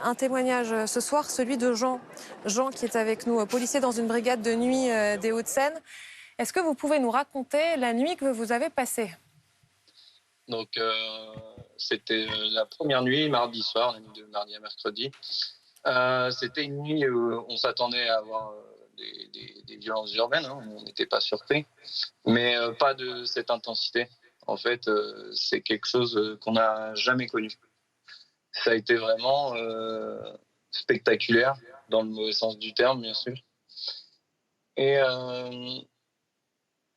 un témoignage ce soir, celui de Jean. Jean qui est avec nous, policier dans une brigade de nuit des Hauts-de-Seine. Est-ce que vous pouvez nous raconter la nuit que vous avez passée? Donc, c'était la première nuit, mardi soir, la nuit de mardi à mercredi. C'était une nuit où on s'attendait à avoir des violences urbaines, hein, on n'était pas surpris, mais pas de cette intensité. En fait, c'est quelque chose qu'on n'a jamais connu. Ça a été vraiment spectaculaire, dans le mauvais sens du terme, bien sûr. Et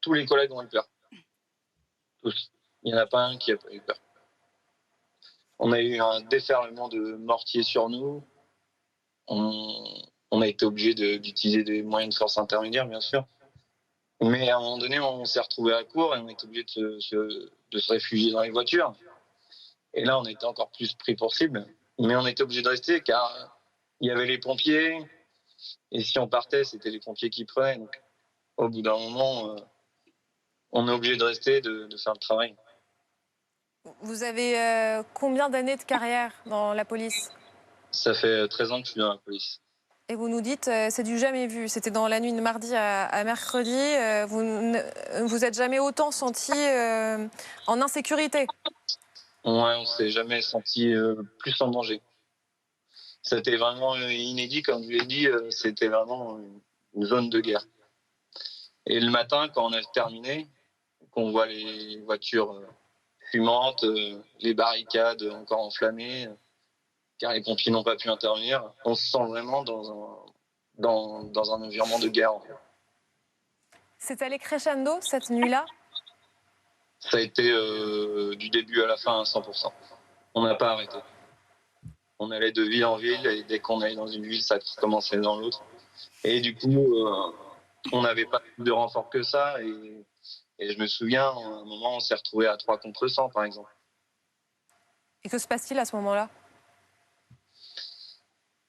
tous les collègues ont eu peur. Tous. Il n'y en a pas un qui n'a pas eu peur. On a eu un déferlement de mortiers sur nous. On a été obligé d'utiliser des moyens de force intermédiaire, bien sûr. Mais à un moment donné, on s'est retrouvé à court et on est obligé de se réfugier dans les voitures. Et là, on était encore plus pris pour cible. Mais on était obligé de rester car il y avait les pompiers. Et si on partait, c'était les pompiers qui prenaient. Donc, au bout d'un moment, on est obligé de rester, de faire le travail. Vous avez combien d'années de carrière dans la police? Ça fait 13 ans que je suis dans la police. Et vous nous dites, c'est du jamais vu. C'était dans la nuit de mardi à mercredi. Vous ne vous êtes jamais autant senti en insécurité? Ouais, on s'est jamais senti plus en danger. C'était vraiment inédit, comme je l'ai dit, c'était vraiment une zone de guerre. Et le matin, quand on a terminé, qu'on voit les voitures fumantes, les barricades encore enflammées, car les pompiers n'ont pas pu intervenir, on se sent vraiment dans un environnement de guerre. C'est allé crescendo cette nuit-là? Ça a été du début à la fin à 100%. On n'a pas arrêté. On allait de ville en ville et dès qu'on allait dans une ville, ça commençait dans l'autre. Et du coup, on n'avait pas plus de renfort que ça. Et je me souviens, à un moment, on s'est retrouvé à 3 contre 100, par exemple. Et que se passe-t-il à ce moment-là?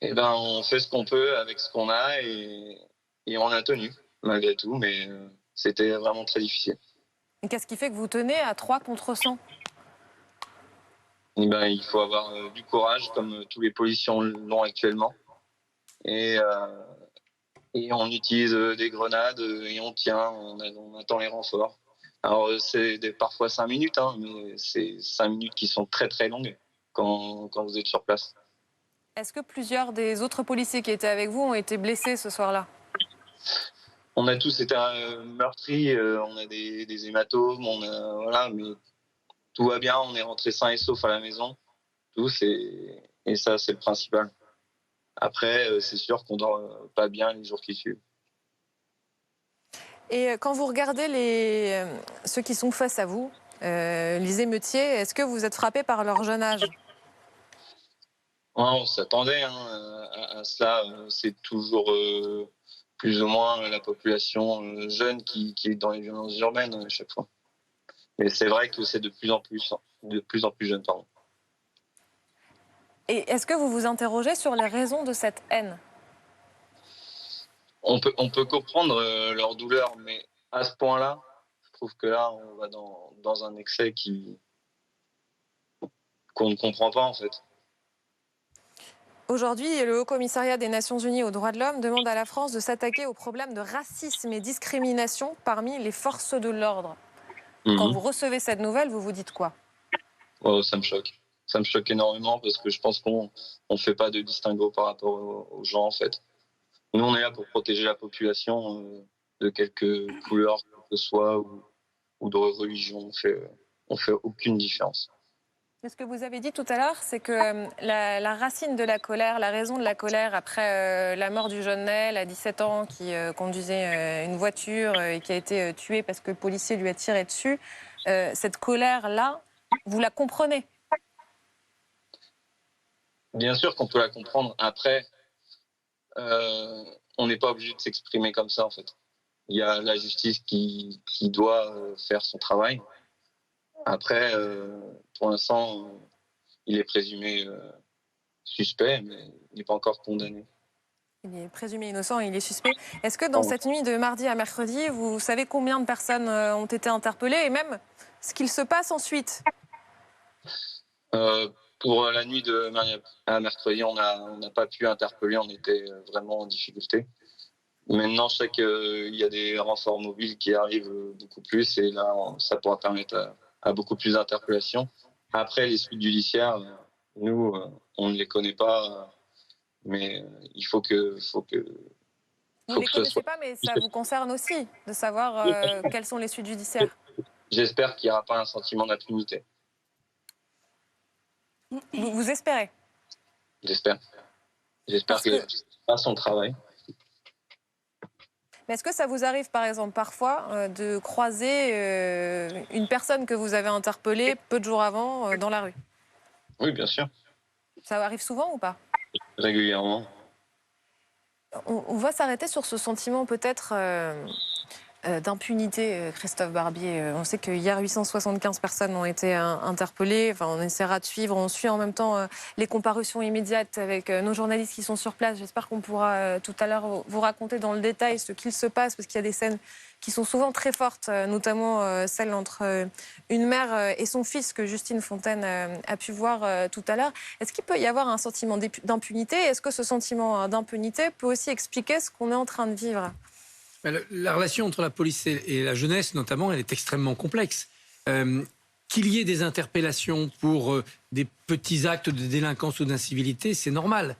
Eh ben, on fait ce qu'on peut avec ce qu'on a et on a tenu, malgré tout. Mais c'était vraiment très difficile. Et qu'est-ce qui fait que vous tenez à 3 contre 100? Eh ben, il faut avoir du courage, comme tous les policiers l'ont actuellement. Et, on utilise des grenades et on tient, on attend les renforts. Alors, c'est parfois 5 minutes, hein, mais c'est 5 minutes qui sont très très longues quand vous êtes sur place. Est-ce que plusieurs des autres policiers qui étaient avec vous ont été blessés ce soir-là? On a tous été meurtris, on a des hématomes, voilà, mais tout va bien, on est rentré sain et sauf à la maison, tous, et ça, c'est le principal. Après, c'est sûr qu'on dort pas bien les jours qui suivent. Et quand vous regardez ceux qui sont face à vous, les émeutiers, est-ce que vous êtes frappé par leur jeune âge? Ouais, on s'attendait hein, à cela. C'est toujours plus ou moins la population jeune qui est dans les violences urbaines à chaque fois. Mais c'est vrai que c'est de plus en plus jeune, pardon. Et est-ce que vous vous interrogez sur les raisons de cette haine? On peut comprendre leur douleur, mais à ce point-là, je trouve que là, on va dans un excès qu'on ne comprend pas en fait. Aujourd'hui, le Haut-Commissariat des Nations Unies aux droits de l'homme demande à la France de s'attaquer aux problèmes de racisme et discrimination parmi les forces de l'ordre. Quand vous recevez cette nouvelle, vous vous dites quoi? Oh, ça me choque. Ça me choque énormément parce que je pense qu'on ne fait pas de distinguo par rapport aux gens en fait. Nous, on est là pour protéger la population de quelque couleur que ce soit ou de religion. On fait aucune différence. Mais ce que vous avez dit tout à l'heure, c'est que la racine de la colère, la raison de la colère après la mort du jeune Nel à 17 ans qui conduisait une voiture et qui a été tué parce que le policier lui a tiré dessus, cette colère-là, vous la comprenez? Bien sûr qu'on peut la comprendre. Après, on n'est pas obligé de s'exprimer comme ça en fait. Il y a la justice qui doit faire son travail. Après, pour l'instant, il est présumé suspect, mais il n'est pas encore condamné. Il est présumé innocent et il est suspect. Est-ce que dans cette nuit de mardi à mercredi, vous savez combien de personnes ont été interpellées et même ce qu'il se passe ensuite? Pour la nuit de mardi à mercredi, on n'a pas pu interpeller, on était vraiment en difficulté. Maintenant, je sais qu'il y a des renforts mobiles qui arrivent beaucoup plus et là, ça pourra permettre à beaucoup plus d'interpellations. Après, les suites judiciaires, nous, on ne les connaît pas, mais il faut que Vous ne les ce connaissez soit. pas, mais ça vous concerne aussi de savoir quelles sont les suites judiciaires. J'espère qu'il n'y aura pas un sentiment d'impunité. Vous espérez? J'espère. J'espère qu'il fera son travail. Mais est-ce que ça vous arrive, par exemple, parfois, de croiser une personne que vous avez interpellée peu de jours avant dans la rue? Oui, bien sûr. Ça arrive souvent ou pas? Régulièrement. On va s'arrêter sur ce sentiment peut-être d'impunité, Christophe Barbier. On sait qu'hier, 875 personnes ont été interpellées. Enfin, on essaiera de suivre. On suit en même temps les comparutions immédiates avec nos journalistes qui sont sur place. J'espère qu'on pourra tout à l'heure vous raconter dans le détail ce qu'il se passe, parce qu'il y a des scènes qui sont souvent très fortes, notamment celle entre une mère et son fils que Justine Fontaine a pu voir tout à l'heure. Est-ce qu'il peut y avoir un sentiment d'impunité? Est-ce que ce sentiment d'impunité peut aussi expliquer ce qu'on est en train de vivre? La relation entre la police et la jeunesse, notamment, elle est extrêmement complexe. Qu'il y ait des interpellations pour des petits actes de délinquance ou d'incivilité, c'est normal.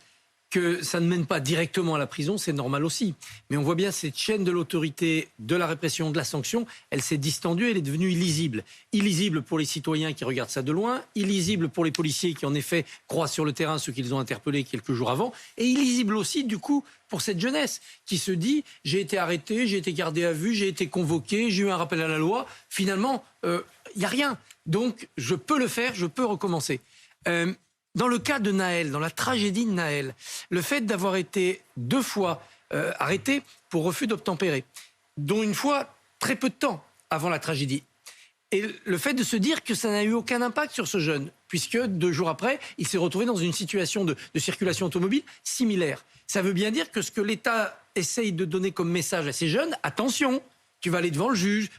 Que ça ne mène pas directement à la prison, c'est normal aussi. Mais on voit bien cette chaîne de l'autorité, de la répression, de la sanction, elle s'est distendue, elle est devenue illisible. Illisible pour les citoyens qui regardent ça de loin, illisible pour les policiers qui en effet croisent sur le terrain ceux qu'ils ont interpellés quelques jours avant, et illisible aussi du coup pour cette jeunesse qui se dit « j'ai été arrêté, j'ai été gardé à vue, j'ai été convoqué, j'ai eu un rappel à la loi, finalement, il n'y a rien. Donc je peux le faire, je peux recommencer ». Dans le cas de Nahel, dans la tragédie de Nahel, le fait d'avoir été 2 fois arrêté pour refus d'obtempérer, dont une fois très peu de temps avant la tragédie, et le fait de se dire que ça n'a eu aucun impact sur ce jeune, puisque 2 jours après, il s'est retrouvé dans une situation de circulation automobile similaire. Ça veut bien dire que ce que l'État essaye de donner comme message à ces jeunes, attention, tu vas aller devant le juge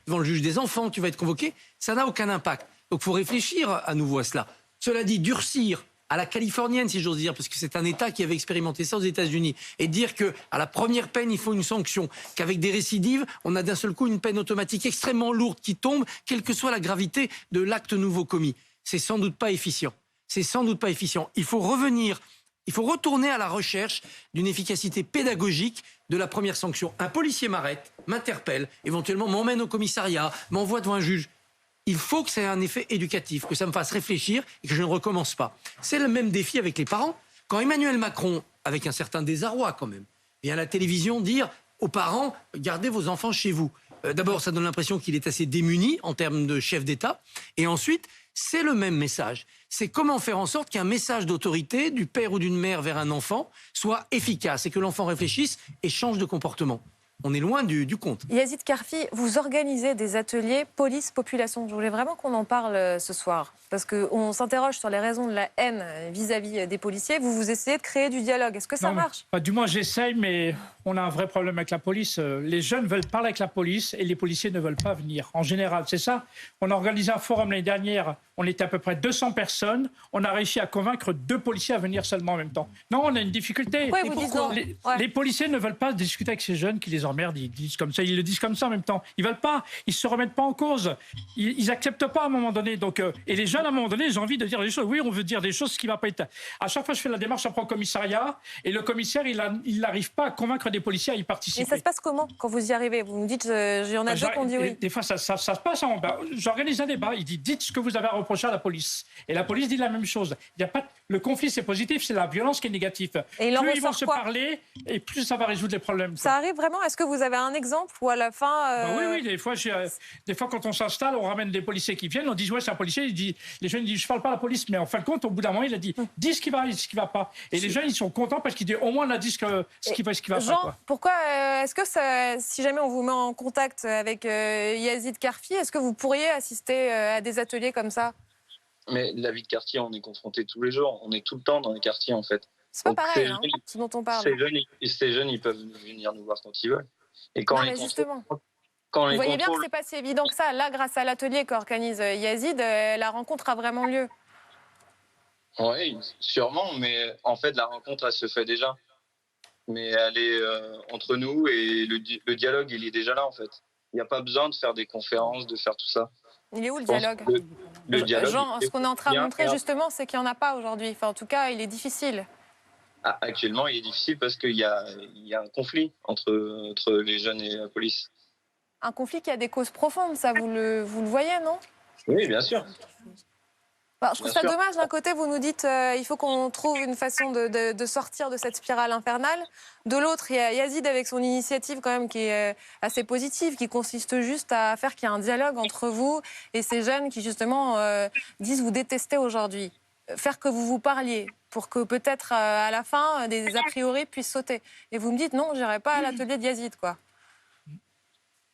des enfants, tu vas être convoqué, ça n'a aucun impact. Donc il faut réfléchir à nouveau à cela. Cela dit, durcir à la californienne, si j'ose dire, parce que c'est un État qui avait expérimenté ça aux États-Unis, et dire qu'à la première peine, il faut une sanction, qu'avec des récidives, on a d'un seul coup une peine automatique extrêmement lourde qui tombe, quelle que soit la gravité de l'acte nouveau commis. C'est sans doute pas efficient. C'est sans doute pas efficient. Il faut retourner à la recherche d'une efficacité pédagogique de la première sanction. Un policier m'arrête, m'interpelle, éventuellement m'emmène au commissariat, m'envoie devant un juge. Il faut que ça ait un effet éducatif, que ça me fasse réfléchir et que je ne recommence pas. C'est le même défi avec les parents. Quand Emmanuel Macron, avec un certain désarroi quand même, vient à la télévision dire aux parents « gardez vos enfants chez vous ». D'abord, ça donne l'impression qu'il est assez démuni en termes de chef d'État. Et ensuite, c'est le même message. C'est comment faire en sorte qu'un message d'autorité du père ou d'une mère vers un enfant soit efficace et que l'enfant réfléchisse et change de comportement. On est loin du compte. Yazid Karfi, vous organisez des ateliers police-population. Je voulais vraiment qu'on en parle ce soir. Parce qu'on s'interroge sur les raisons de la haine vis-à-vis des policiers. Vous essayez de créer du dialogue. Est-ce que ça marche? Du moins, j'essaye, mais on a un vrai problème avec la police. Les jeunes veulent parler avec la police et les policiers ne veulent pas venir. En général, c'est ça. On a organisé un forum l'année dernière. On était à peu près 200 personnes. On a réussi à convaincre 2 policiers à venir seulement en même temps. Non, on a une difficulté. Les policiers ne veulent pas discuter avec ces jeunes qui les emmerdent. Ils disent comme ça, ils le disent comme ça en même temps. Ils veulent pas. Ils se remettent pas en cause. Ils acceptent pas à un moment donné. Donc, et les jeunes, à un moment donné, ils ont envie de dire des choses. Oui, on veut dire des choses, ce qui va pas être. À chaque fois, je fais la démarche après au commissariat et le commissaire, il n'arrive pas à convaincre des policiers à y participer. Et ça se passe comment quand vous y arrivez? Vous me dites, il y en a 2 qui ont dit oui. Des fois, ça se passe. J'organise un débat. Il dit dites ce que vous avez à reprocher à la police. Et la police dit la même chose. Il y a pas le conflit, c'est positif, c'est la violence qui est négative. Et plus ils vont se parler, et plus ça va résoudre les problèmes. Ça arrive vraiment? Est-ce que vous avez un exemple où à la fin oui, des fois, quand on s'installe, on ramène des policiers qui viennent, on dit ouais, c'est un policier. Les jeunes disent je parle pas à la police, mais en fin de compte, au bout d'un moment, il a dit dis ce qui va, ce qui va pas. Et les jeunes, ils sont contents parce qu'ils disent au moins on a dit ce qui va Jean, pas. Quoi. Pourquoi est-ce que si jamais on vous met en contact avec Yazid Karfi, est-ce que vous pourriez assister à des ateliers comme ça? Mais la vie de quartier, on est confronté tous les jours. On est tout le temps dans les quartiers, en fait. C'est pas pareil, ce dont on parle. Ces jeunes, ils peuvent venir nous voir quand ils veulent. Et quand non, mais justement. Vous voyez bien que c'est pas si évident que ça. Là, grâce à l'atelier qu'organise Yazid, la rencontre a vraiment lieu. Oui, sûrement, mais en fait, la rencontre, elle se fait déjà. Mais elle est entre nous et le dialogue, il est déjà là, en fait. Il n'y a pas besoin de faire des conférences, de faire tout ça. Il est où Je le pense dialogue? que le dialogue, Jean, il ce est qu'on est en train de bien. montrer justement, c'est qu'il n'y en a pas aujourd'hui. Enfin, en tout cas, il est difficile. Actuellement, il est difficile parce qu'il y a un conflit entre les jeunes et la police. Un conflit qui a des causes profondes, ça, vous le voyez, non? Oui, bien sûr. Enfin, je trouve Bien ça sûr. dommage. D'un côté, vous nous dites il faut qu'on trouve une façon de sortir de cette spirale infernale. De l'autre, il y a Yazid avec son initiative quand même qui est assez positive, qui consiste juste à faire qu'il y ait un dialogue entre vous et ces jeunes qui justement disent vous détester aujourd'hui. Faire que vous vous parliez pour que peut-être à la fin des a priori puissent sauter. Et vous me dites non, j'irai pas à l'atelier de Yazid, quoi.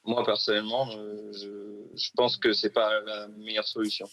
Moi, personnellement, je pense que c'est pas la meilleure solution.